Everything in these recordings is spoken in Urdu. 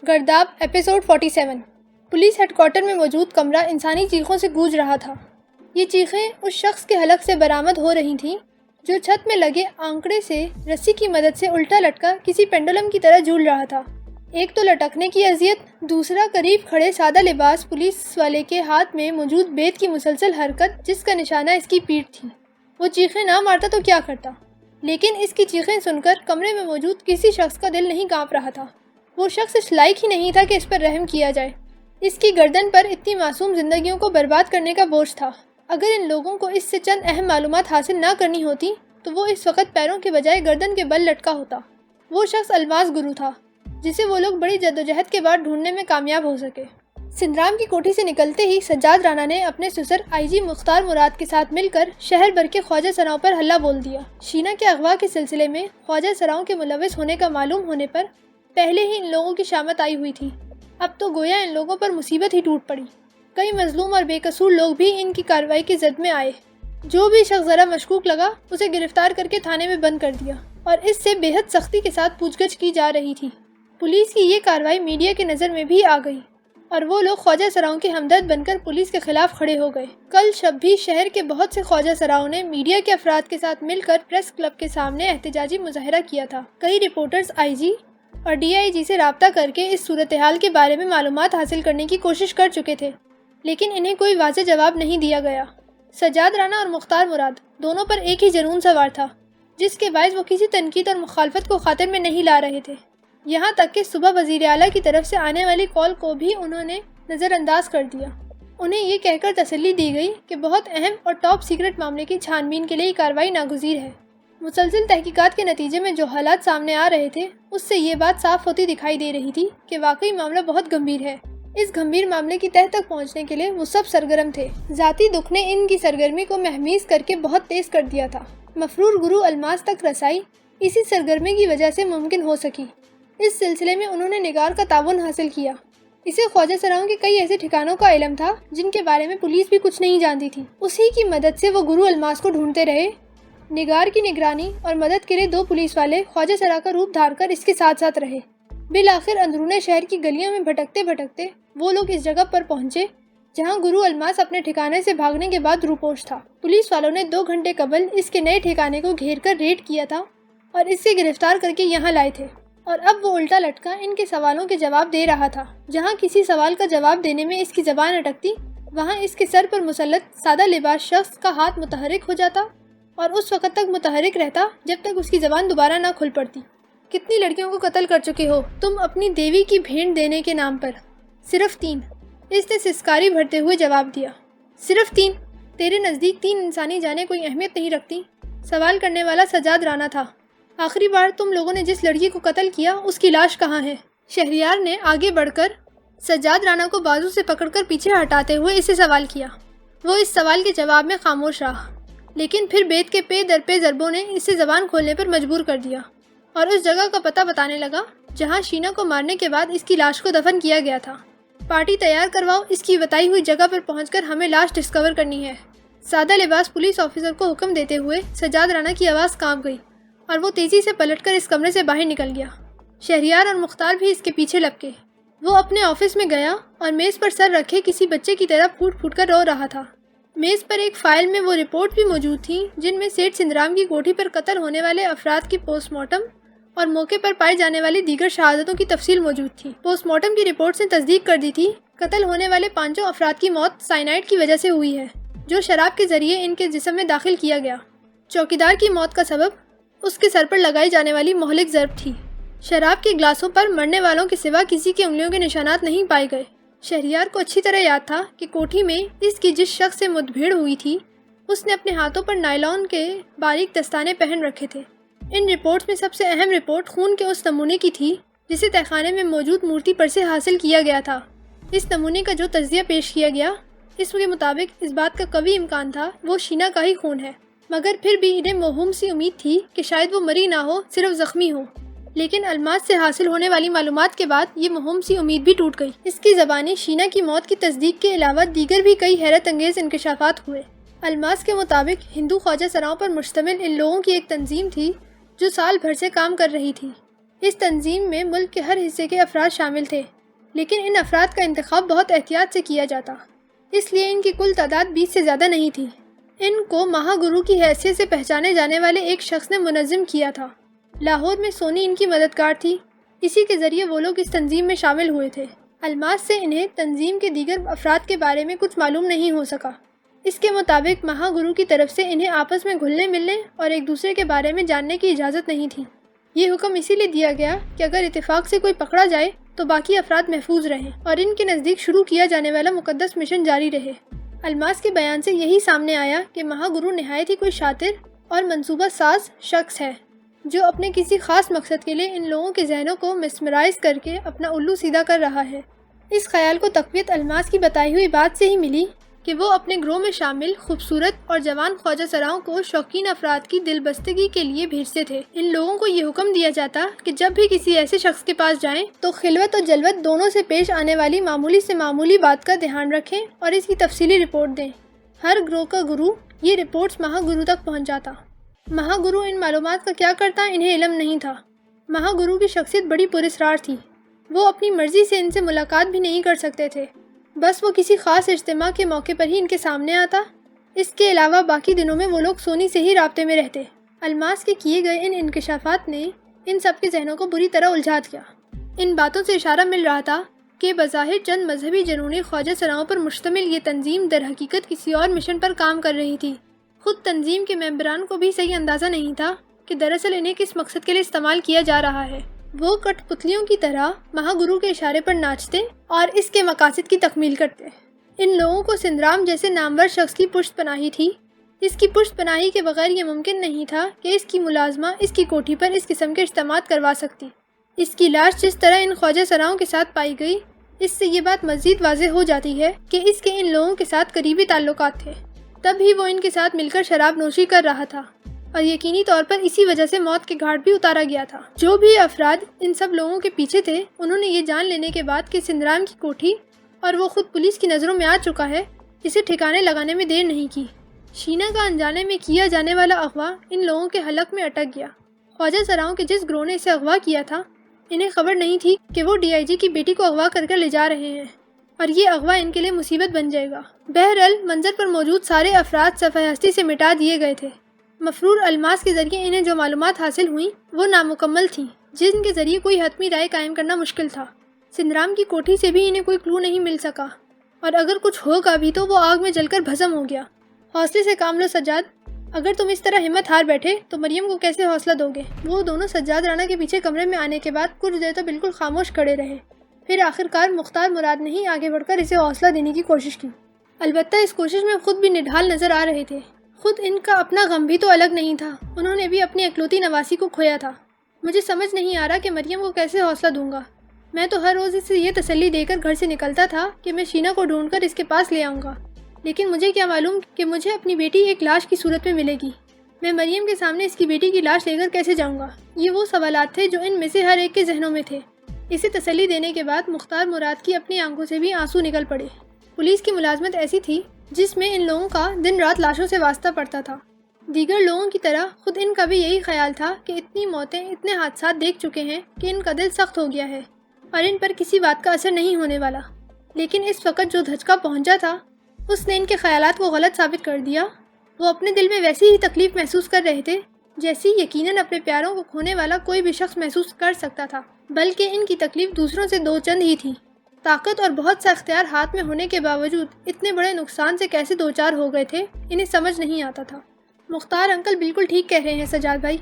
گرداب ایپیسوڈ 47۔ پولیس ہیڈ کوارٹر میں موجود کمرہ انسانی چیخوں سے گونج رہا تھا۔ یہ چیخیں اس شخص کے حلق سے برآمد ہو رہی تھیں جو چھت میں لگے آنکڑے سے رسی کی مدد سے الٹا لٹکا کسی پینڈولم کی طرح جھول رہا تھا۔ ایک تو لٹکنے کی اذیت، دوسرا قریب کھڑے سادہ لباس پولیس والے کے ہاتھ میں موجود بیت کی مسلسل حرکت جس کا نشانہ اس کی پیٹھ تھی۔ وہ چیخیں نہ مارتا تو کیا کرتا، لیکن اس کی چیخیں سن کر کمرے میں موجود کسی شخص کا دل نہیں کانپ رہا تھا۔ وہ شخص اس لائق ہی نہیں تھا کہ اس پر رحم کیا جائے۔ اس کی گردن پر اتنی معصوم زندگیوں کو برباد کرنے کا بوجھ تھا۔ اگر ان لوگوں کو اس سے چند اہم معلومات حاصل نہ کرنی ہوتی تو وہ اس وقت پیروں کے بجائے گردن کے بل لٹکا ہوتا۔ وہ شخص الماس گرو تھا جسے وہ لوگ بڑی جدوجہد کے بعد ڈھونڈنے میں کامیاب ہو سکے۔ سندرام کی کوٹھی سے نکلتے ہی سجاد رانا نے اپنے سسر آئی جی مختار مراد کے ساتھ مل کر شہر بھر کے خواجہ سراؤں پر حلہ بول دیا۔ شینا کے اغوا کے سلسلے میں خواجہ سراؤں کے ملوث ہونے کا معلوم ہونے پر پہلے ہی ان لوگوں کی شامت آئی ہوئی تھی۔ اب تو گویا ان لوگوں پر مصیبت ہی ٹوٹ پڑی۔ کئی مظلوم اور بے قصور لوگ بھی ان کی کارروائی کی زد میں آئے۔ جو بھی شخص ذرا مشکوک لگا اسے گرفتار کر کے تھانے میں بند کر دیا اور اس سے بے حد سختی کے ساتھ پوچھ گچھ کی جا رہی تھی۔ پولیس کی یہ کارروائی میڈیا کے نظر میں بھی آ گئی اور وہ لوگ خواجہ سراؤں کے ہمدرد بن کر پولیس کے خلاف کھڑے ہو گئے۔ کل شب بھی شہر کے بہت سے خواجہ سراؤں نے میڈیا کے افراد کے ساتھ مل کر پریس کلب کے سامنے احتجاجی مظاہرہ کیا تھا۔ کئی رپورٹرز آئی جی اور ڈی آئی جی سے رابطہ کر کے اس صورتحال کے بارے میں معلومات حاصل کرنے کی کوشش کر چکے تھے، لیکن انہیں کوئی واضح جواب نہیں دیا گیا۔ سجاد رانا اور مختار مراد دونوں پر ایک ہی جنون سوار تھا جس کے باعث وہ کسی تنقید اور مخالفت کو خاطر میں نہیں لا رہے تھے۔ یہاں تک کہ صبح وزیر اعلیٰ کی طرف سے آنے والی کال کو بھی انہوں نے نظر انداز کر دیا۔ انہیں یہ کہہ کر تسلی دی گئی کہ بہت اہم اور ٹاپ سیکرٹ معاملے کی چھان بین کے لیے یہ کارروائی ناگزیر ہے۔ مسلسل تحقیقات کے نتیجے میں جو حالات سامنے آ رہے تھے اس سے یہ بات صاف ہوتی دکھائی دے رہی تھی کہ واقعی معاملہ بہت گمبھیر ہے۔ اس گمبھیر معاملے کی تہہ تک پہنچنے کے لیے وہ سب سرگرم تھے۔ ذاتی دکھ نے ان کی سرگرمی کو مہمیز کر کے بہت تیز کر دیا تھا۔ مفرور گرو الماس تک رسائی اسی سرگرمی کی وجہ سے ممکن ہو سکی۔ اس سلسلے میں انہوں نے نگار کا تعاون حاصل کیا۔ اسے خواجہ سراؤں کے کئی ایسے ٹھکانوں کا علم تھا جن کے بارے میں پولیس بھی کچھ نہیں جانتی تھی۔ اسی کی مدد سے وہ گرو الماس کو ڈھونڈتے رہے۔ نگار کی نگرانی اور مدد کے لیے دو پولیس والے خواجہ سرا کا روپ دھار کر اس کے ساتھ ساتھ رہے۔ بالآخر اندرون شہر کی گلیوں میں بھٹکتے بھٹکتے وہ لوگ اس جگہ پر پہنچے جہاں گرو الماس اپنے ٹھکانے سے بھاگنے کے بعد روپوش تھا۔ پولیس والوں نے 2 گھنٹے قبل اس کے نئے ٹھکانے کو گھیر کر ریڈ کیا تھا اور اسے گرفتار کر کے یہاں لائے تھے، اور اب وہ الٹا لٹکا ان کے سوالوں کے جواب دے رہا تھا۔ جہاں کسی سوال کا جواب دینے میں اس کی زبان اٹکتی وہاں اس کے سر پر مسلط سادہ لباس شخص کا ہاتھ متحرک ہو جاتا اور اس وقت تک متحرک رہتا جب تک اس کی زبان دوبارہ نہ کھل پڑتی۔ کتنی لڑکیوں کو قتل کر چکے ہو تم اپنی دیوی کی بھیڑ دینے کے نام پر؟ صرف 3، اس نے سسکاری بھرتے ہوئے جواب دیا۔ صرف 3؟ تیرے نزدیک 3 انسانی جانیں کوئی اہمیت نہیں رکھتی؟ سوال کرنے والا سجاد رانا تھا۔ آخری بار تم لوگوں نے جس لڑکی کو قتل کیا اس کی لاش کہاں ہے؟ شہریار نے آگے بڑھ کر سجاد رانا کو بازو سے پکڑ کر پیچھے ہٹاتے ہوئے اسے سوال کیا۔ وہ اس سوال کے جواب میں خاموش رہا، لیکن پھر بیت کے پے در پے ضربوں نے اسے زبان کھولنے پر مجبور کر دیا اور اس جگہ کا پتہ بتانے لگا جہاں شینا کو مارنے کے بعد اس کی لاش کو دفن کیا گیا تھا۔ پارٹی تیار کرواؤ، اس کی بتائی ہوئی جگہ پر پہنچ کر ہمیں لاش ڈسکور کرنی ہے۔ سادہ لباس پولیس آفیسر کو حکم دیتے ہوئے سجاد رانا کی آواز کانپ گئی اور وہ تیزی سے پلٹ کر اس کمرے سے باہر نکل گیا۔ شہریار اور مختار بھی اس کے پیچھے لپکے۔ وہ اپنے آفس میں گیا اور میز پر سر رکھے کسی بچے کی طرح پھوٹ پھوٹ کر رو رہا تھا۔ میز پر ایک فائل میں وہ رپورٹ بھی موجود تھی جن میں سیٹھ سندرام کی کوٹھی پر قتل ہونے والے افراد کی پوسٹ مارٹم اور موقع پر پائی جانے والی دیگر شہادتوں کی تفصیل موجود تھی۔ پوسٹ مارٹم کی رپورٹ نے تصدیق کر دی تھی قتل ہونے والے 5 افراد کی موت سائنائڈ کی وجہ سے ہوئی ہے جو شراب کے ذریعے ان کے جسم میں داخل کیا گیا۔ چوکیدار کی موت کا سبب اس کے سر پر لگائی جانے والی مہلک ضرب تھی۔ شراب کے گلاسوں پر مرنے والوں کے سوا کسی کے انگلیوں کے نشانات نہیں پائے گئے۔ شہریار کو اچھی طرح یاد تھا کہ کوٹھی میں اس کی جس شخص سے مدبھیڑ ہوئی تھی اس نے اپنے ہاتھوں پر نائلون کے باریک دستانے پہن رکھے تھے۔ ان رپورٹس میں سب سے اہم رپورٹ خون کے اس نمونے کی تھی جسے تہخانے میں موجود مورتی پر سے حاصل کیا گیا تھا۔ اس نمونے کا جو تجزیہ پیش کیا گیا اس کے مطابق اس بات کا قوی امکان تھا وہ شینا کا ہی خون ہے، مگر پھر بھی انہیں موہوم سی امید تھی کہ شاید وہ مری نہ ہو، صرف زخمی ہو۔ لیکن الماس سے حاصل ہونے والی معلومات کے بعد یہ موہوم سی امید بھی ٹوٹ گئی۔ اس کی زبانی شینا کی موت کی تصدیق کے علاوہ دیگر بھی کئی حیرت انگیز انکشافات ہوئے۔ الماس کے مطابق ہندو خواجہ سراؤں پر مشتمل ان لوگوں کی ایک تنظیم تھی جو سال بھر سے کام کر رہی تھی۔ اس تنظیم میں ملک کے ہر حصے کے افراد شامل تھے، لیکن ان افراد کا انتخاب بہت احتیاط سے کیا جاتا، اس لیے ان کی کل تعداد 20 سے زیادہ نہیں تھی۔ ان کو مہا گرو کی حیثیت سے پہچانے جانے والے ایک شخص نے منظم کیا تھا۔ لاہور میں سونی ان کی مددگار تھی، اسی کے ذریعے وہ لوگ اس تنظیم میں شامل ہوئے تھے۔ الماس سے انہیں تنظیم کے دیگر افراد کے بارے میں کچھ معلوم نہیں ہو سکا۔ اس کے مطابق مہا گرو کی طرف سے انہیں آپس میں گھلنے ملنے اور ایک دوسرے کے بارے میں جاننے کی اجازت نہیں تھی۔ یہ حکم اسی لیے دیا گیا کہ اگر اتفاق سے کوئی پکڑا جائے تو باقی افراد محفوظ رہیں اور ان کے نزدیک شروع کیا جانے والا مقدس مشن جاری رہے۔ الماس کے بیان سے یہی سامنے آیا کہ مہا گرو نہایت ہی کوئی شاطر اور منصوبہ ساز شخص ہے، جو اپنے کسی خاص مقصد کے لیے ان لوگوں کے ذہنوں کو مسمرائز کر کے اپنا الو سیدھا کر رہا ہے۔ اس خیال کو تقویت الماس کی بتائی ہوئی بات سے ہی ملی کہ وہ اپنے گروہ میں شامل خوبصورت اور جوان خواجہ سراؤں کو شوقین افراد کی دل بستگی کے لیے بھیجتے تھے۔ ان لوگوں کو یہ حکم دیا جاتا کہ جب بھی کسی ایسے شخص کے پاس جائیں تو خلوت اور جلوت دونوں سے پیش آنے والی معمولی سے معمولی بات کا دھیان رکھیں اور اس کی تفصیلی رپورٹ دیں۔ ہر گروہ کا گرو یہ رپورٹس مہا گرو تک پہنچ جاتا۔ مہا گرو ان معلومات کا کیا کرتا انہیں علم نہیں تھا۔ مہا گرو کی شخصیت بڑی پراسرار تھی، وہ اپنی مرضی سے ان سے ملاقات بھی نہیں کر سکتے تھے، بس وہ کسی خاص اجتماع کے موقع پر ہی ان کے سامنے آتا۔ اس کے علاوہ باقی دنوں میں وہ لوگ سونی سے ہی رابطے میں رہتے۔ الماس کے کیے گئے ان انکشافات نے ان سب کے ذہنوں کو بری طرح الجھا دیا۔ ان باتوں سے اشارہ مل رہا تھا کہ بظاہر چند مذہبی جنونی خواجہ سراؤں پر مشتمل یہ تنظیم در حقیقت کسی اور مشن پر کام کر رہی تھی۔ خود تنظیم کے ممبران کو بھی صحیح اندازہ نہیں تھا کہ دراصل انہیں کس مقصد کے لیے استعمال کیا جا رہا ہے۔ وہ کٹ پتلیوں کی طرح مہا گرو کے اشارے پر ناچتے اور اس کے مقاصد کی تکمیل کرتے۔ ان لوگوں کو سندرام جیسے نامور شخص کی پشت پناہی تھی۔ اس کی پشت پناہی کے بغیر یہ ممکن نہیں تھا کہ اس کی ملازمہ اس کی کوٹھی پر اس قسم کے اجتماعات کروا سکتی۔ اس کی لاش جس طرح ان خواجہ سراؤں کے ساتھ پائی گئی، اس سے یہ بات مزید واضح ہو جاتی ہے کہ اس کے ان لوگوں کے ساتھ قریبی تعلقات تھے۔ تب ہی وہ ان کے ساتھ مل کر شراب نوشی کر رہا تھا اور یقینی طور پر اسی وجہ سے موت کے گھاٹ بھی اتارا گیا تھا۔ جو بھی افراد ان سب لوگوں کے پیچھے تھے، انہوں نے یہ جان لینے کے بعد کہ سندرام کی کوٹھی اور وہ خود پولیس کی نظروں میں آ چکا ہے، اسے ٹھکانے لگانے میں دیر نہیں کی۔ شینا کا انجانے میں کیا جانے والا اغوا ان لوگوں کے حلق میں اٹک گیا۔ خواجہ سراؤں کے جس گروہ نے اسے اغوا کیا تھا، انہیں خبر نہیں تھی کہ وہ DIG کی بیٹی کو اغوا کر لے جا رہے ہیں اور یہ اغوا ان کے لیے مصیبت بن جائے گا۔ بہرحال منظر پر موجود سارے افراد صفحہ ہستی سے مٹا دیے گئے تھے۔ مفرور الماس کے ذریعے انہیں جو معلومات حاصل ہوئیں وہ نامکمل تھیں، جن کے ذریعے کوئی حتمی رائے قائم کرنا مشکل تھا۔ سندرام کی کوٹھی سے بھی انہیں کوئی کلو نہیں مل سکا، اور اگر کچھ ہوگا بھی تو وہ آگ میں جل کر بھسم ہو گیا۔ حوصلے سے کام لو سجاد، اگر تم اس طرح ہمت ہار بیٹھے تو مریم کو کیسے حوصلہ دو گے؟ وہ دونوں سجاد رانا کے پیچھے کمرے میں آنے کے بعد کچھ دیر تو بالکل خاموش کھڑے رہے، پھر آخرکار مختار مراد نے ہی آگے بڑھ کر اسے حوصلہ دینے کی کوشش کی۔ البتہ اس کوشش میں خود بھی نڈھال نظر آ رہے تھے۔ خود ان کا اپنا غم بھی تو الگ نہیں تھا، انہوں نے بھی اپنی اکلوتی نواسی کو کھویا تھا۔ مجھے سمجھ نہیں آ رہا کہ مریم کو کیسے حوصلہ دوں گا۔ میں تو ہر روز اسے یہ تسلی دے کر گھر سے نکلتا تھا کہ میں شینا کو ڈھونڈ کر اس کے پاس لے آؤں گا، لیکن مجھے کیا معلوم کہ مجھے اپنی بیٹی ایک لاش کی صورت میں ملے گی۔ میں مریم کے سامنے اس کی بیٹی کی لاش لے کر کیسے جاؤں گا؟ یہ وہ سوالات تھے جو ان میں سے ہر ایک کے ذہنوں میں تھے۔ اسے تسلی دینے کے بعد مختار مراد کی اپنی آنکھوں سے بھی آنسو نکل پڑے۔ پولیس کی ملازمت ایسی تھی جس میں ان لوگوں کا دن رات لاشوں سے واسطہ پڑتا تھا۔ دیگر لوگوں کی طرح خود ان کا بھی یہی خیال تھا کہ اتنی موتیں، اتنے حادثات دیکھ چکے ہیں کہ ان کا دل سخت ہو گیا ہے اور ان پر کسی بات کا اثر نہیں ہونے والا۔ لیکن اس وقت جو دھچکا پہنچا تھا اس نے ان کے خیالات کو غلط ثابت کر دیا۔ وہ اپنے دل میں ویسی ہی تکلیف محسوس کر رہے تھے جیسی یقیناً اپنے پیاروں کو کھونے والا کوئی بھی شخص محسوس کر سکتا تھا، بلکہ ان کی تکلیف دوسروں سے دو چند ہی تھی۔ طاقت اور بہت سا اختیار ہاتھ میں ہونے کے باوجود اتنے بڑے نقصان سے کیسے دوچار ہو گئے تھے، انہیں سمجھ نہیں آتا تھا۔ مختار انکل بالکل ٹھیک کہہ رہے ہیں سجاد بھائی،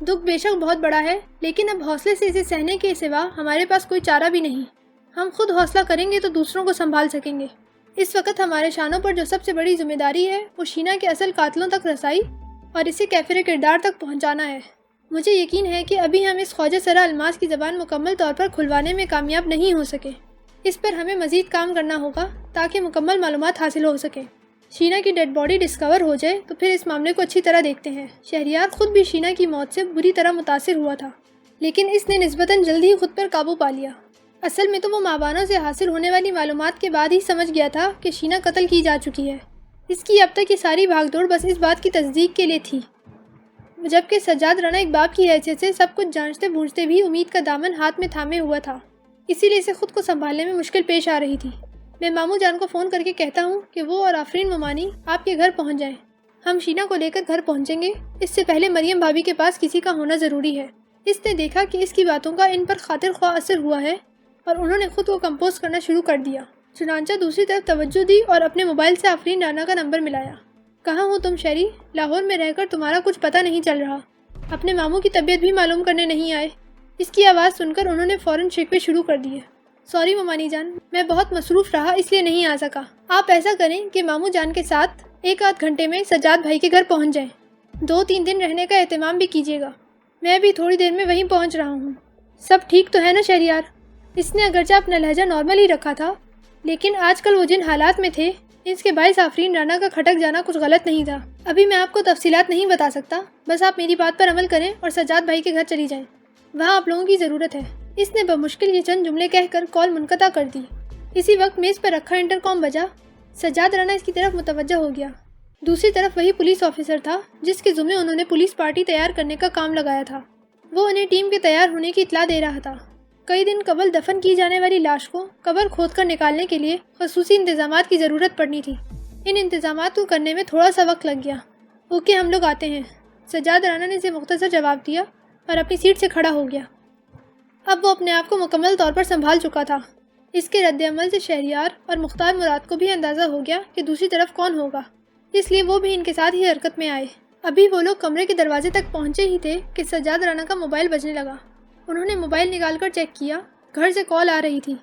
دکھ بے شک بہت بڑا ہے، لیکن اب حوصلے سے اسے سہنے کے سوا ہمارے پاس کوئی چارہ بھی نہیں۔ ہم خود حوصلہ کریں گے تو دوسروں کو سنبھال سکیں گے۔ اس وقت ہمارے شانوں پر جو سب سے بڑی ذمہ داری ہے وہ شینا کے اصل قاتلوں تک رسائی اور اسے کیفر کردار تک پہنچانا ہے۔ مجھے یقین ہے کہ ابھی ہم اس خواجہ سرا الماس کی زبان مکمل طور پر کھلوانے میں کامیاب نہیں ہو سکے۔ اس پر ہمیں مزید کام کرنا ہوگا تاکہ مکمل معلومات حاصل ہو سکیں۔ شینا کی ڈیڈ باڈی ڈسکور ہو جائے تو پھر اس معاملے کو اچھی طرح دیکھتے ہیں۔ شہریار خود بھی شینا کی موت سے بری طرح متاثر ہوا تھا، لیکن اس نے نسبتاً جلد ہی خود پر قابو پا لیا۔ اصل میں تو وہ مابانوں سے حاصل ہونے والی معلومات کے بعد ہی سمجھ گیا تھا کہ شینا قتل کی جا چکی ہے۔ اس کی اب تک یہ ساری بھاگ دوڑ بس اس بات کی تصدیق کے لیے تھی۔ جبکہ سجاد رانا ایک باپ کی حیثیت سے سب کچھ جانچتے بوجھتے بھی امید کا دامن ہاتھ میں تھامے ہوا تھا، اسی لیے اسے خود کو سنبھالنے میں مشکل پیش آ رہی تھی۔ میں ماموں جان کو فون کر کے کہتا ہوں کہ وہ اور آفرین ممانی آپ کے گھر پہنچ جائیں۔ ہم شینا کو لے کر گھر پہنچیں گے، اس سے پہلے مریم بھابی کے پاس کسی کا ہونا ضروری ہے۔ اس نے دیکھا کہ اس کی باتوں کا ان پر خاطر خواہ اثر ہوا ہے اور انہوں نے خود کو کمپوز کرنا شروع کر دیا۔ چنانچہ دوسری طرف توجہ دی اور اپنے موبائل سے آفرین رانا کا نمبر ملایا۔ کہاں ہو تم شیری؟ لاہور میں رہ کر تمہارا کچھ پتہ نہیں چل رہا، اپنے ماموں کی طبیعت بھی معلوم کرنے نہیں آئے؟ اس کی آواز سن کر انہوں نے فوراً شکوے شروع کر دیے۔ سوری ممانی جان، میں بہت مصروف رہا اس لیے نہیں آ سکا۔ آپ ایسا کریں کہ ماموں جان کے ساتھ 1 آدھ گھنٹے میں سجاد بھائی کے گھر پہنچ جائیں، 2-3 دن رہنے کا اہتمام بھی کیجیے گا۔ میں بھی تھوڑی دیر میں وہیں پہنچ رہا ہوں۔ سب ٹھیک تو ہے نا شہریار؟ اس نے اگرچہ اپنا لہجہ نارمل ہی رکھا تھا، لیکن آج کل وہ جن حالات میں تھے اس کے باعث آفرین رانا کا کھٹک جانا کچھ غلط نہیں تھا۔ ابھی میں آپ کو تفصیلات نہیں بتا سکتا، بس آپ میری بات پر عمل کریں اور سجاد بھائی کے گھر چلی جائیں، وہاں آپ لوگوں کی ضرورت ہے۔ اس نے بمشکل یہ چند جملے کہہ کر کال منقطع کر دی۔ اسی وقت میز پر رکھا انٹر کام بجا۔ سجاد رانا اس کی طرف متوجہ ہو گیا۔ دوسری طرف وہی پولیس آفیسر تھا جس کے ذمے انہوں نے پولیس پارٹی تیار کرنے کا کام لگایا تھا۔ وہ انہیں ٹیم کے تیار ہونے کی اطلاع دے رہا تھا۔ کئی دن قبل دفن کی جانے والی لاش کو قبر کھود کر نکالنے کے لیے خصوصی انتظامات کی ضرورت پڑنی تھی۔ ان انتظامات کو کرنے میں تھوڑا سا وقت لگ گیا۔ اوکے، ہم لوگ آتے ہیں، سجاد رانا نے اسے مختصر جواب دیا اور اپنی سیٹ سے کھڑا ہو گیا۔ اب وہ اپنے آپ کو مکمل طور پر سنبھال چکا تھا۔ اس کے رد عمل سے شہریار اور مختار مراد کو بھی اندازہ ہو گیا کہ دوسری طرف کون ہوگا، اس لیے وہ بھی ان کے ساتھ ہی حرکت میں آئے۔ ابھی وہ لوگ کمرے کے دروازے تک پہنچے ہی تھے کہ سجاد رانا کا موبائل بجنے لگا۔ انہوں نے موبائل نکال کر چیک کیا، گھر سے کال آ رہی تھی۔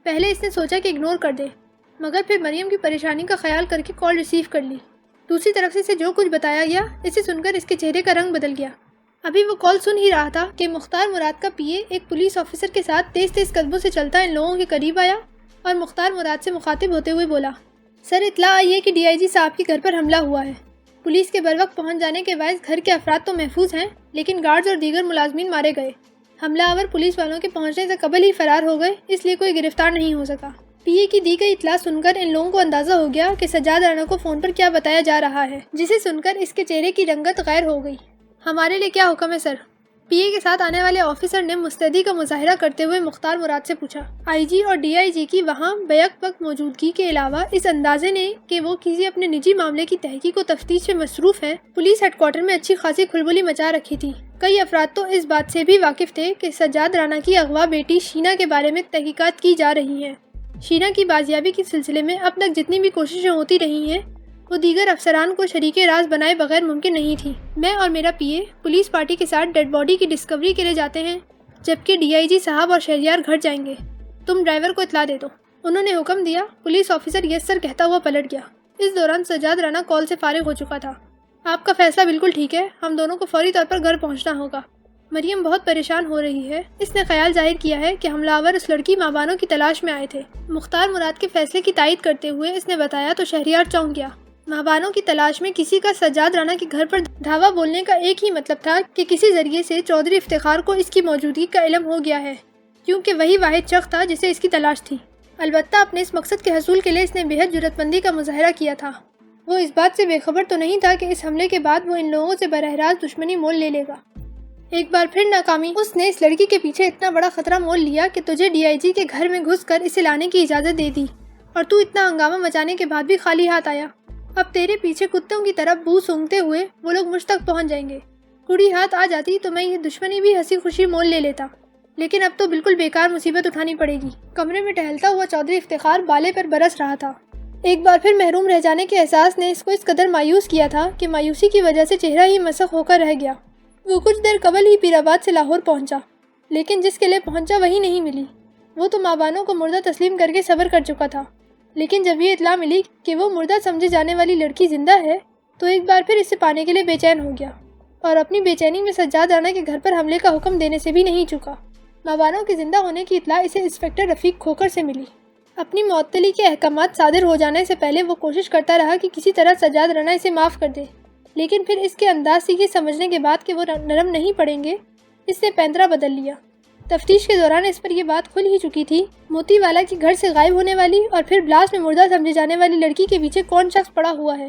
پہلے اس نے سوچا کہ اگنور کر دے، مگر پھر مریم کی پریشانی کا خیال کر کے کال ریسیو کر لی۔ دوسری طرف سے اسے جو کچھ بتایا گیا اسے سن کر اس کے چہرے کا رنگ بدل گیا۔ ابھی وہ کال سن ہی رہا تھا کہ مختار مراد کا پی اے ایک پولیس آفیسر کے ساتھ تیز تیز قدموں سے چلتا ان لوگوں کے قریب آیا اور مختار مراد سے مخاطب ہوتے ہوئے بولا، سر اطلاع آئی ہے کہ ڈی آئی جی صاحب کے گھر پر حملہ ہوا ہے۔ پولیس کے بروقت پہنچ جانے کے باعث گھر کے افراد تو محفوظ ہیں، لیکن گارڈز اور دیگر ملازمین مارے گئے۔ حملہ آور پولیس والوں کے پہنچنے سے قبل ہی فرار ہو گئے، اس لیے کوئی گرفتار نہیں ہو سکا۔ پی اے کی دی گئی اطلاع سن کر ان لوگوں کو اندازہ ہو گیا کہ سجاد رانا کو فون پر کیا بتایا جا رہا ہے، جسے سن کر اس کے چہرے کی رنگت غیر ہو گئی۔ ہمارے لیے کیا حکم ہے سر؟ پی اے کے ساتھ آنے والے آفیسر نے مستعدی کا مظاہرہ کرتے ہوئے مختار مراد سے پوچھا۔ آئی جی اور ڈی آئی جی کی وہاں بیک وقت موجودگی کے علاوہ اس اندازے نے کہ وہ کسی اپنے نجی معاملے کی تحقیق و تفتیش میں مصروف ہیں، پولیس ہیڈ کوارٹر میں اچھی خاصی کھلبلی مچا رکھی تھی۔ کئی افراد تو اس بات سے بھی واقف تھے کہ سجاد رانا کی اغوا بیٹی شینا کے بارے میں تحقیقات کی جا رہی ہیں۔ شینا کی بازیابی کے سلسلے میں اب تک جتنی بھی کوششیں ہوتی رہی ہیں وہ دیگر افسران کو شریک راز بنائے بغیر ممکن نہیں تھی۔ میں اور میرا پی اے پولیس پارٹی کے ساتھ ڈیڈ باڈی کی ڈسکوری کے لیے جاتے ہیں، جبکہ ڈی آئی جی صاحب اور شہریار گھر جائیں گے۔ تم ڈرائیور کو اطلاع دے دو۔ انہوں نے حکم دیا۔ پولیس آفیسر یس سر کہتا ہوا پلٹ گیا۔ اس دوران سجاد رانا کال سے فارغ ہو چکا تھا۔ آپ کا فیصلہ بالکل ٹھیک ہے، ہم دونوں کو فوری طور پر گھر پہنچنا ہوگا۔ مریم بہت پریشان ہو رہی ہے، اس نے خیال ظاہر کیا ہے کہ حملہ آور اس لڑکی ماں بانوں کی تلاش میں آئے تھے۔ مختار مراد کے فیصلے کی تائید کرتے ہوئے اس نے بتایا تو شہریار چونک گیا۔ ماں بانوں کی تلاش میں کسی کا سجاد رانا کے گھر پر دھاوا بولنے کا ایک ہی مطلب تھا کہ کسی ذریعے سے چودھری افتخار کو اس کی موجودگی کا علم ہو گیا ہے، کیونکہ وہی واحد شخص تھا جسے اس کی تلاش تھی۔ البتہ اپنے اس مقصد کے حصول کے لیے اس نے بے حد جرأت مندی کا مظاہرہ کیا تھا۔ وہ اس بات سے بے خبر تو نہیں تھا کہ اس حملے کے بعد وہ ان لوگوں سے براہ راست دشمنی مول لے گا۔ ایک بار پھر ناکامی۔ اس نے اس لڑکی کے پیچھے اتنا بڑا خطرہ مول لیا کہ تجھے ڈی آئی جی کے گھر میں گھس کر اسے لانے کی اجازت دے دی، اور تو اتنا ہنگامہ مچانے کے بعد بھی خالی ہاتھ آیا۔ اب تیرے پیچھے کتوں کی طرح بو سونگتے ہوئے وہ لوگ مجھ تک پہنچ جائیں گے۔ کڑی ہاتھ آ جاتی تو میں یہ دشمنی بھی ہنسی خوشی مول لے لیتا، لیکن اب تو بالکل بیکار مصیبت اٹھانی پڑے گی۔ کمرے میں ٹہلتا ہوا چودھری افتخار بالے پر برس رہا تھا۔ ایک بار پھر محروم رہ جانے کے احساس نے اس کو اس قدر مایوس کیا تھا کہ مایوسی کی وجہ سے چہرہ ہی مسخ ہو کر رہ گیا۔ وہ کچھ دیر قبل ہی پیر آباد سے لاہور پہنچا، لیکن جس کے لیے پہنچا وہی نہیں ملی۔ وہ تو ماں بانوں کو مردہ تسلیم کر کے صبر کر چکا تھا، لیکن جب یہ اطلاع ملی کہ وہ مردہ سمجھے جانے والی لڑکی زندہ ہے تو ایک بار پھر اسے پانے کے لیے بے چین ہو گیا، اور اپنی بے چینی میں سجاد رانا کے گھر پر حملے کا حکم دینے سے بھی نہیں چکا۔ ماں بانوں کے زندہ ہونے کی اطلاع اسے انسپکٹر رفیق کھوکر سے ملی۔ اپنی معطلی کے احکامات صادر ہو جانے سے پہلے وہ کوشش کرتا رہا کہ کسی طرح سجاد رانا اسے معاف کر دے، لیکن پھر اس کے انداز سے یہ سمجھنے کے بعد کہ وہ نرم نہیں پڑیں گے، اس نے پینترا بدل لیا۔ تفتیش کے دوران اس پر یہ بات کھل ہی چکی تھی، موتی والا کی گھر سے غائب ہونے والی اور پھر بلاس میں مردہ سمجھے جانے والی لڑکی کے پیچھے کون شخص پڑا ہوا ہے۔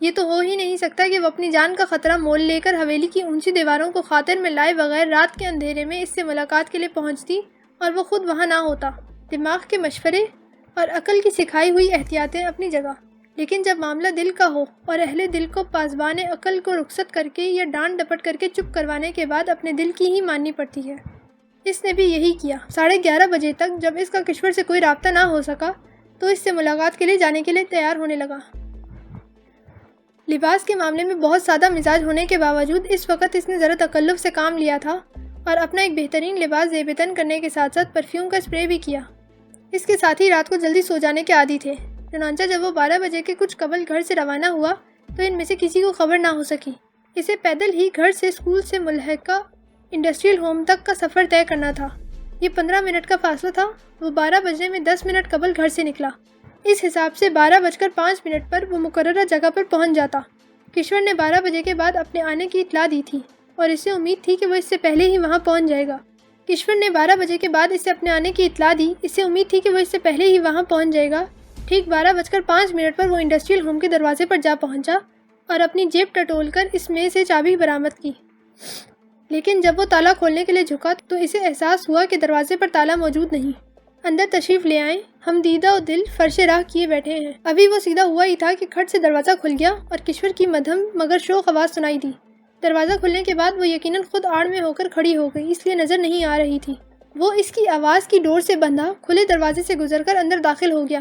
یہ تو ہو ہی نہیں سکتا کہ وہ اپنی جان کا خطرہ مول لے کر حویلی کی اونچی دیواروں کو خاطر میں لائے بغیر رات کے اندھیرے میں اس سے ملاقات کے لیے پہنچتی اور وہ خود وہاں نہ ہوتا۔ دماغ کے مشورے اور عقل کی سکھائی ہوئی احتیاطیں اپنی جگہ، لیکن جب معاملہ دل کا ہو اور اہل دل کو پاسبان عقل کو رخصت کر کے یا ڈانٹ ڈپٹ کر کے چپ کروانے کے بعد اپنے دل کی ہی ماننی پڑتی ہے۔ اس نے بھی یہی کیا۔ 11:30 بجے تک جب اس کا کشور سے کوئی رابطہ نہ ہو سکا تو اس سے ملاقات کے لیے جانے کے لیے تیار ہونے لگا۔ لباس کے معاملے میں بہت سادہ مزاج ہونے کے باوجود اس وقت اس نے ذرا تکلف سے کام لیا تھا اور اپنا ایک بہترین لباس زیب تن کرنے کے ساتھ ساتھ پرفیوم کا اسپرے بھی کیا۔ اس کے ساتھ ہی رات کو جلدی سو جانے کے عادی تھے، چنانچہ جب وہ 12 بجے کے کچھ قبل گھر سے روانہ ہوا تو ان میں سے کسی کو خبر نہ ہو سکی۔ اسے پیدل ہی گھر سے اسکول سے ملحقہ انڈسٹریل ہوم تک کا سفر طے کرنا تھا۔ یہ 15 منٹ کا فاصلہ تھا۔ وہ 12 بجنے میں 10 منٹ قبل گھر سے نکلا۔ اس حساب سے 12:05 پر وہ مقررہ جگہ پر پہنچ جاتا۔ کشور نے 12 بجے کے بعد اپنے آنے کی اطلاع دی تھی اور اسے امید تھی کہ وہ اس سے پہلے ہی وہاں پہنچ جائے گا۔ کشور نے 12 بجے کے بعد اسے اپنے آنے کی اطلاع دی، اسے امید تھی کہ وہ اس سے پہلے ہی وہاں پہنچ جائے گا۔ ٹھیک 12:05 پر وہ انڈسٹریل ہوم کے دروازے پر جا پہنچا اور اپنی جیب ٹٹول کر اس میں سے چابی برآمد کی، لیکن جب وہ تالا کھولنے کے لیے جھکا تو اسے احساس ہوا کہ دروازے پر تالا موجود نہیں۔ اندر تشریف لے آئیں، ہم دیدہ و دل فرش راہ کیے بیٹھے ہیں۔ ابھی وہ سیدھا ہوا ہی تھا کہ کھٹ سے دروازہ کھل گیا اور کشور کی مدھم مگر شوق آواز سنائی دی۔ دروازہ کھلنے کے بعد وہ یقیناً خود آڑ میں ہو کر کھڑی ہو گئی، اس لیے نظر نہیں آ رہی تھی۔ وہ اس کی آواز کی ڈور سے بندھا کھلے دروازے سے گزر کر اندر داخل ہو گیا۔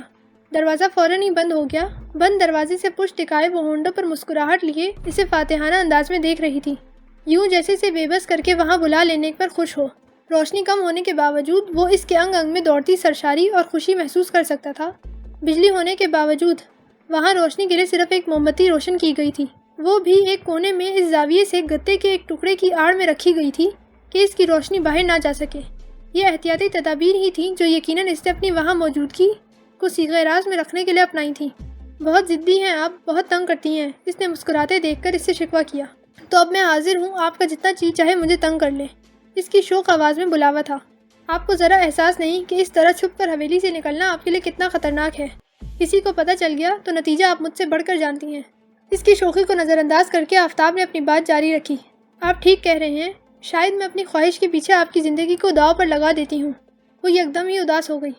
دروازہ فوراً ہی بند ہو گیا۔ بند دروازے سے پشت ٹکائے وہ ہونڈوں پر مسکراہٹ لیے اسے فاتحانہ انداز میں دیکھ رہی تھی، یوں جیسے اسے بے بس کر کے وہاں بلا لینے پر خوش ہو۔ روشنی کم ہونے کے باوجود وہ اس کے انگ انگ میں دوڑتی سرشاری اور خوشی محسوس کر سکتا تھا۔ بجلی ہونے کے باوجود وہاں روشنی کے لیے صرف ایک موم بتی روشن کی گئی تھی، وہ بھی ایک کونے میں اس زاویے سے گتے کے ایک ٹکڑے کی آڑ میں رکھی گئی تھی کہ اس کی روشنی باہر نہ جا سکے۔ یہ احتیاطی تدابیر ہی تھیں جو یقیناً اس نے اپنی وہاں موجودگی کو صیغہ راز میں رکھنے کے لیے اپنائی تھیں۔ بہت ضدی ہیں آپ، بہت تنگ کرتی ہیں، اس نے مسکراتے دیکھ کر اس سے شکوہ کیا۔ تو اب میں حاضر ہوں، آپ کا جتنا جی چاہے مجھے تنگ کر لیں، اس کی شوق آواز میں بلاوا تھا۔ آپ کو ذرا احساس نہیں کہ اس طرح چھپ کر حویلی سے نکلنا آپ کے لیے کتنا خطرناک ہے؟ کسی کو پتہ چل گیا تو نتیجہ آپ مجھ سے بڑھ کر جانتی ہیں۔ اس کی شوخی کو نظر انداز کر کے آفتاب نے اپنی بات جاری رکھی۔ آپ ٹھیک کہہ رہے ہیں، شاید میں اپنی خواہش کے پیچھے آپ کی زندگی کو داؤ پر لگا دیتی ہوں۔ وہ یکدم ہی اداس ہو گئی۔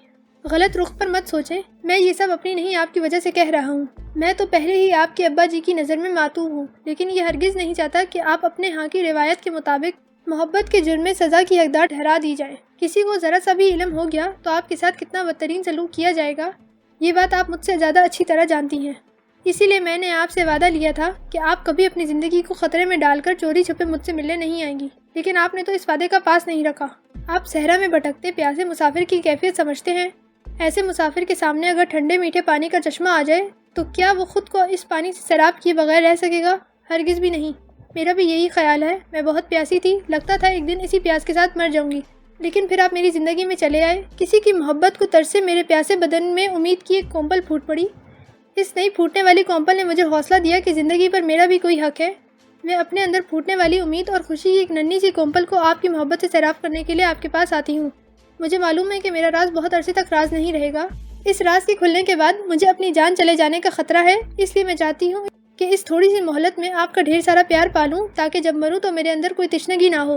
غلط رخ پر مت سوچیں، میں یہ سب اپنی نہیں آپ کی وجہ سے کہہ رہا ہوں۔ میں تو پہلے ہی آپ کے ابا جی کی نظر میں معطوب ہوں، لیکن یہ ہرگز نہیں چاہتا کہ آپ اپنے ہاں کی روایت کے مطابق محبت کے جرم میں سزا کی حقدار ٹھہرا دی جائیں۔ کسی کو ذرا سا بھی علم ہو گیا تو آپ کے ساتھ کتنا بدترین سلوک کیا جائے گا، یہ بات آپ مجھ سے زیادہ اچھی طرح جانتی ہیں۔ اسی لیے میں نے آپ سے وعدہ لیا تھا کہ آپ کبھی اپنی زندگی کو خطرے میں ڈال کر چوری چھپے مجھ سے ملنے نہیں آئیں گی، لیکن آپ نے تو اس وعدے کا پاس نہیں رکھا۔ آپ صحرا میں بھٹکتے پیاسے مسافر کی کیفیت سمجھتے ہیں؟ ایسے مسافر کے سامنے اگر ٹھنڈے میٹھے پانی کا چشمہ آ جائے تو کیا وہ خود کو اس پانی سے سیراب کیے بغیر رہ سکے گا؟ ہرگز بھی نہیں۔ میرا بھی یہی خیال ہے۔ میں بہت پیاسی تھی، لگتا تھا ایک دن اسی پیاس کے ساتھ مر جاؤں گی، لیکن پھر آپ میری زندگی میں چلے آئے۔ کسی کی محبت کو ترسے میرے پیاسے بدن میں امید کی ایک کونپل پھوٹ پڑی۔ اس نئی پھوٹنے والی کونپل نے مجھے حوصلہ دیا کہ زندگی پر میرا بھی کوئی حق ہے۔ میں اپنے اندر پھوٹنے والی امید اور خوشی کی ایک ننھی سی کونپل کو آپ کی محبت سے سیراب کرنے کے لیے آپ کے پاس آتی ہوں۔ مجھے معلوم ہے کہ میرا راز بہت عرصے تک راز نہیں رہے گا۔ اس راز کے کھلنے کے بعد مجھے اپنی جان چلے جانے کا خطرہ ہے، اس لیے میں چاہتی ہوں کہ اس تھوڑی سی مہلت میں آپ کا ڈھیر سارا پیار پالوں تاکہ جب مروں تو میرے اندر کوئی تشنگی نہ ہو۔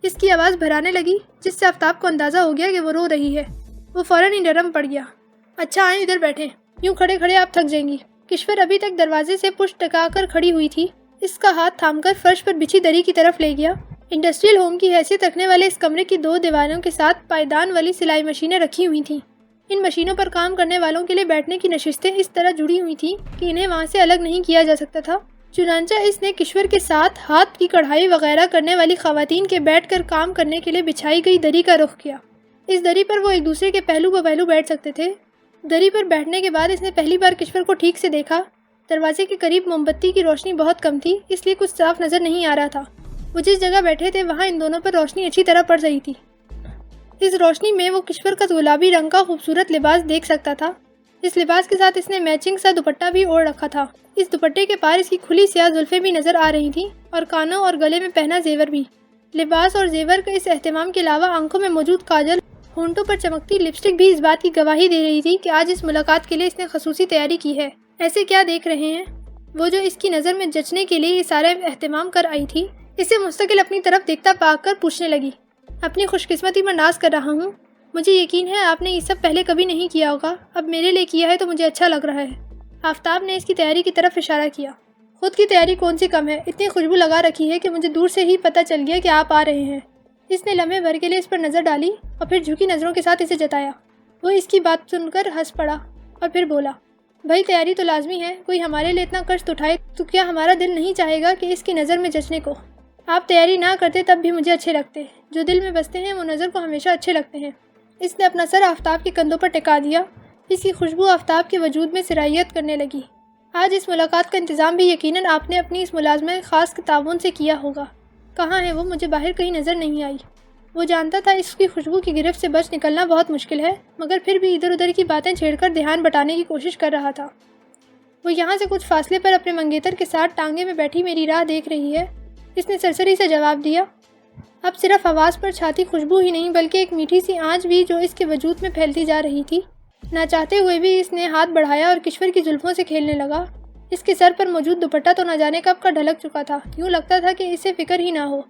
اس کی آواز بھرانے لگی جس سے آفتاب کو اندازہ ہو گیا کہ وہ رو رہی ہے۔ وہ فوراً ہی نرم پڑ گیا۔ اچھا آئیں ادھر بیٹھیں، یوں کھڑے کھڑے آپ تھک جائیں گی۔ کشور ابھی تک دروازے سے پشت ٹکا کر کھڑی ہوئی تھی، اس کا ہاتھ تھام کر فرش پر بچھی دری کی طرف لے گیا۔ انڈسٹریل ہوم کی حیثیت رکھنے والے اس کمرے کی 2 دیواروں کے ساتھ پائیدان والی سلائی مشینیں رکھی ہوئی تھیں۔ ان مشینوں پر کام کرنے والوں کے لیے بیٹھنے کی نشستیں اس طرح جڑی ہوئی تھیں کہ انہیں وہاں سے الگ نہیں کیا جا سکتا تھا۔ چنانچہ اس نے کشور کے ساتھ ہاتھ کی کڑھائی وغیرہ کرنے والی خواتین کے بیٹھ کر کام کرنے کے لیے بچھائی گئی دری کا رخ کیا۔ اس دری پر وہ ایک دوسرے کے پہلو بہ پہلو بیٹھ سکتے تھے۔ دری پر بیٹھنے کے بعد اس نے پہلی بار کشور کو ٹھیک سے دیکھا۔ دروازے کے قریب موم بتی کی روشنی بہت کم تھی، اس لیے کچھ صاف نظر نہیں آ رہا تھا۔ وہ جس جگہ بیٹھے تھے وہاں ان دونوں پر روشنی اچھی طرح پڑ رہی تھی۔ اس روشنی میں وہ کشور کا گلابی رنگ کا خوبصورت لباس دیکھ سکتا تھا۔ اس لباس کے ساتھ اس نے میچنگ سا دوپٹہ بھی اوڑھ رکھا تھا۔ اس دوپٹے کے پار اس کی کھلی سیاہ زلفیں بھی نظر آ رہی تھیں اور کانوں اور گلے میں پہنا زیور بھی۔ لباس اور زیور کا اس اہتمام کے علاوہ آنکھوں میں موجود کاجل، ہونٹوں پر چمکتی لپسٹک بھی اس بات کی گواہی دے رہی تھی کہ آج اس ملاقات کے لیے اس نے خصوصی تیاری کی ہے۔ ایسے کیا دیکھ رہے ہیں؟ وہ جو اس کی نظر میں جچنے کے لیے یہ سارا اہتمام کر آئی تھی، اسے مستقل اپنی طرف دیکھتا پا کر پوچھنے لگی، اپنی خوش قسمتی پر ناز کر رہا ہوں؟ مجھے یقین ہے آپ نے یہ سب پہلے کبھی نہیں کیا ہوگا، اب میرے لیے کیا ہے تو مجھے اچھا لگ رہا ہے۔ آفتاب نے اس کی تیاری کی طرف اشارہ کیا۔ خود کی تیاری کون سی کم ہے، اتنی خوشبو لگا رکھی ہے کہ مجھے دور سے ہی پتہ چل گیا کہ آپ آ رہے ہیں۔ اس نے لمحے بھر کے لیے اس پر نظر ڈالی اور پھر جھکی نظروں کے ساتھ اسے جتایا۔ وہ اس کی بات سن کر ہنس پڑا اور پھر بولا، بھائی تیاری تو لازمی ہے، کوئی ہمارے لیے اتنا کشٹ اٹھائے تو کیا ہمارا دل نہیں چاہے گا کہ اس کی نظر میں جچنے کو؟ آپ تیاری نہ کرتے تب بھی مجھے اچھے لگتے، جو دل میں بستے ہیں وہ نظر کو ہمیشہ اچھے لگتے ہیں۔ اس نے اپنا سر آفتاب کے کندھوں پر ٹکا دیا۔ اس کی خوشبو آفتاب کے وجود میں سرایت کرنے لگی۔ آج اس ملاقات کا انتظام بھی یقیناً آپ نے اپنی اس ملازمہ خاص کے تعاون سے کیا ہوگا۔ کہاں ہے وہ؟ مجھے باہر کہیں نظر نہیں آئی۔ وہ جانتا تھا اس کی خوشبو کی گرفت سے بچ نکلنا بہت مشکل ہے، مگر پھر بھی ادھر ادھر کی باتیں چھیڑ کر دھیان بٹانے کی کوشش کر رہا تھا۔ وہ یہاں سے کچھ فاصلے پر اپنے منگیتر کے ساتھ ٹانگے میں بیٹھی میری راہ دیکھ رہی ہے، اس نے سرسری سے جواب دیا۔ اب صرف آواز پر چھاتی خوشبو ہی نہیں بلکہ ایک میٹھی سی آنچ بھی جو اس کے وجود میں پھیلتی جا رہی تھی۔ نہ چاہتے ہوئے بھی اس نے ہاتھ بڑھایا اور کشور کی زلفوں سے کھیلنے لگا۔ اس کے سر پر موجود دوپٹہ تو نہ جانے کب کا ڈھلک چکا تھا، یوں لگتا تھا کہ اسے فکر ہی نہ ہو۔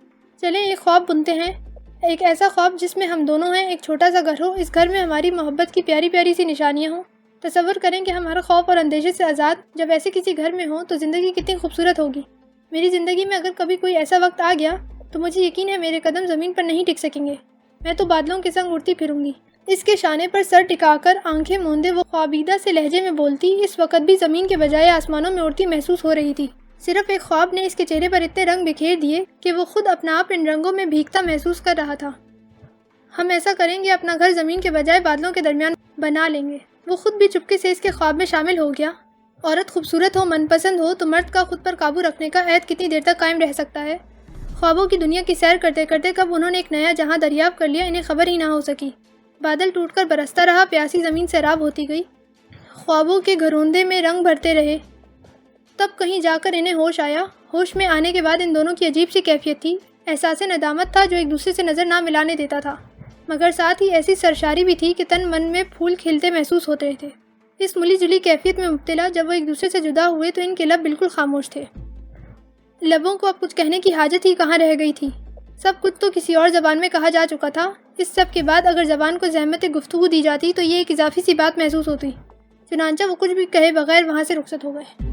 چلیں ایک خواب بنتے ہیں، ایک ایسا خواب جس میں ہم دونوں ہیں، ایک چھوٹا سا گھر ہو، اس گھر میں ہماری محبت کی پیاری پیاری سی نشانیاں ہوں۔ تصور کریں کہ ہم ہر خوف اور اندیشے سے آزاد جب ایسے کسی گھر میں ہوں تو زندگی کتنی خوبصورت ہوگی۔ میری زندگی میں اگر کبھی کوئی ایسا وقت آ گیا تو مجھے یقین ہے میرے قدم زمین پر نہیں ٹک سکیں گے، میں تو بادلوں کے سنگ اڑتی پھروں گی۔ اس کے شانے پر سر ٹکا کر آنکھیں موندے وہ خوابیدہ سے لہجے میں بولتی اس وقت بھی زمین کے بجائے آسمانوں میں اڑتی محسوس ہو رہی تھی۔ صرف ایک خواب نے اس کے چہرے پر اتنے رنگ بکھیر دیے کہ وہ خود اپنا آپ ان رنگوں میں بھیگتا محسوس کر رہا تھا۔ ہم ایسا کریں گے، اپنا گھر زمین کے بجائے بادلوں کے درمیان بنا لیں گے۔ وہ خود بھی چپکے سے اس کے خواب میں شامل ہو گیا۔ عورت خوبصورت ہو، من پسند ہو تو مرد کا خود پر قابو رکھنے کا عہد کتنی دیر تک قائم رہ سکتا ہے؟ خوابوں کی دنیا کی سیر کرتے کرتے کب انہوں نے ایک نیا جہاں دریافت کر لیا، انہیں خبر ہی نہ ہو سکی۔ بادل ٹوٹ کر برستا رہا، پیاسی زمین سیراب ہوتی گئی، خوابوں کے گھروندے میں رنگ بھرتے رہے۔ تب کہیں جا کر انہیں ہوش آیا۔ ہوش میں آنے کے بعد ان دونوں کی عجیب سی کیفیت تھی، احساس ندامت تھا جو ایک دوسرے سے نظر نہ ملانے دیتا تھا، مگر ساتھ ہی ایسی سرشاری بھی تھی کہ تن من میں پھول کھلتے محسوس ہوتے تھے۔ اس ملی جلی کیفیت میں مبتلا جب وہ ایک دوسرے سے جدا ہوئے تو ان کے لب بالکل خاموش تھے۔ لبوں کو اب کچھ کہنے کی حاجت ہی کہاں رہ گئی تھی، سب کچھ تو کسی اور زبان میں کہا جا چکا تھا۔ اس سب کے بعد اگر زبان کو زحمت گفتگو دی جاتی تو یہ ایک اضافی سی بات محسوس ہوتی، چنانچہ وہ کچھ بھی کہے بغیر وہاں سے رخصت ہو گئے۔